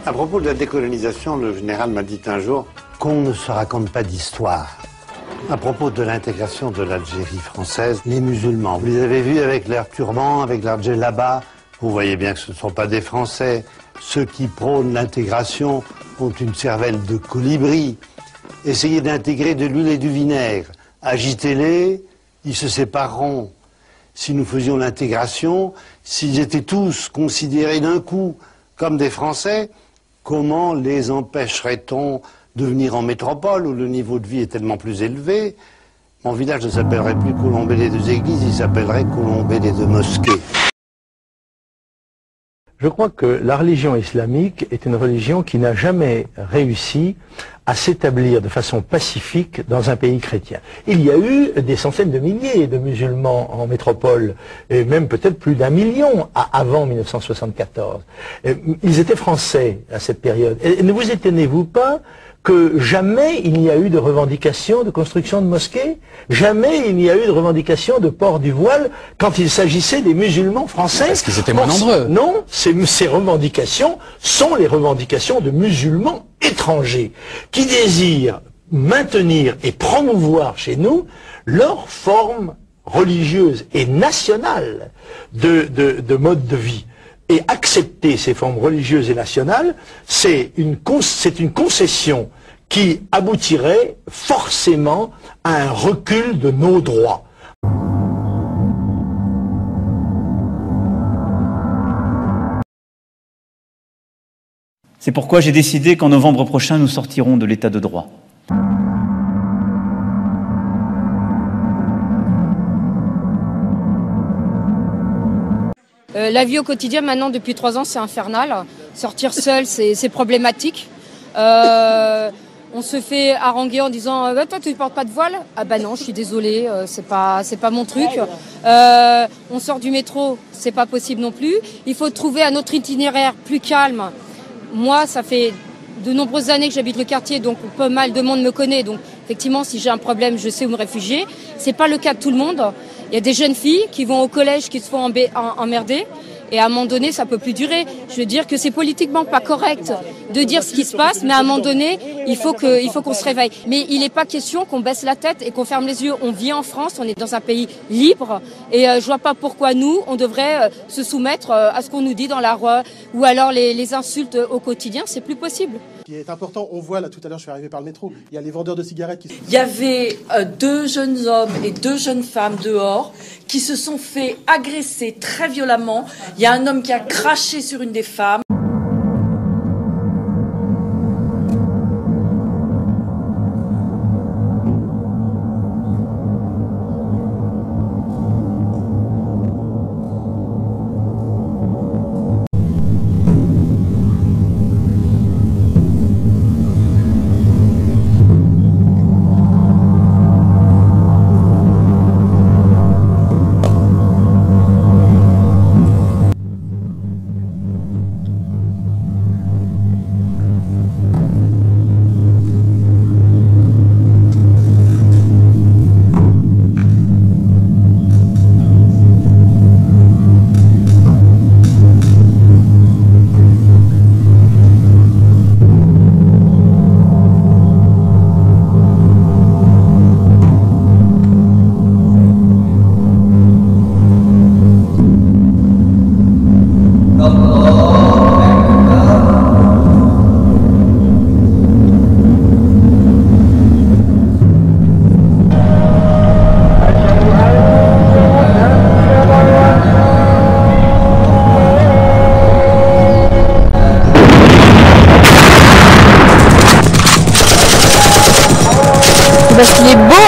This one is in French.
À propos de la décolonisation, le général m'a dit un jour qu'on ne se raconte pas d'histoire. À propos de l'intégration de l'Algérie française, les musulmans, vous les avez vus avec leurs turbans, avec leur djellaba, vous voyez bien que ce ne sont pas des Français. Ceux qui prônent l'intégration ont une cervelle de colibri. Essayez d'intégrer de l'huile et du vinaigre. Agitez-les, ils se sépareront. Si nous faisions l'intégration, s'ils étaient tous considérés d'un coup comme des Français, comment les empêcherait-on de venir en métropole où le niveau de vie est tellement plus élevé? Mon village ne s'appellerait plus Colombey des deux églises, il s'appellerait Colombey des deux mosquées. Je crois que la religion islamique est une religion qui n'a jamais réussi à s'établir de façon pacifique dans un pays chrétien. Il y a eu des centaines de milliers de musulmans en métropole, et même peut-être plus d'1 million avant 1974. Ils étaient français à cette période. Et ne vous étonnez-vous pas que jamais il n'y a eu de revendication de construction de mosquées, jamais il n'y a eu de revendication de port du voile quand il s'agissait des musulmans français. Parce qu'ils étaient moins nombreux. Non, ces revendications sont les revendications de musulmans étrangers qui désirent maintenir et promouvoir chez nous leur forme religieuse et nationale de mode de vie. Et accepter ces formes religieuses et nationales, c'est une concession qui aboutirait forcément à un recul de nos droits. C'est pourquoi j'ai décidé qu'en novembre prochain, nous sortirons de l'état de droit. La vie au quotidien, maintenant, depuis 3 ans, c'est infernal. Sortir seul, c'est problématique. On se fait haranguer en disant toi, tu ne portes pas de voile? Ah bah non, je suis désolée, c'est pas mon truc. On sort du métro, c'est pas possible non plus. Il faut trouver un autre itinéraire plus calme. Moi, ça fait de nombreuses années que j'habite le quartier, donc pas mal de monde me connaît. Donc, effectivement, si j'ai un problème, je sais où me réfugier. C'est pas le cas de tout le monde. Il y a des jeunes filles qui vont au collège, qui se font emmerder. Et à un moment donné, ça peut plus durer. Je veux dire que c'est politiquement pas correct de dire ce qui se passe, mais à un moment donné, il faut qu'on se réveille. Mais il n'est pas question qu'on baisse la tête et qu'on ferme les yeux. On vit en France, on est dans un pays libre, et je vois pas pourquoi nous, on devrait se soumettre à ce qu'on nous dit dans la rue, ou alors les insultes au quotidien. C'est plus possible. Ce qui est important, on voit là tout à l'heure, je suis arrivé par le métro, il y a les vendeurs de cigarettes qui... Il y avait 2 jeunes hommes et 2 jeunes femmes dehors qui se sont fait agresser très violemment. Il y a un homme qui a craché sur une des femmes. Parce qu'il est beau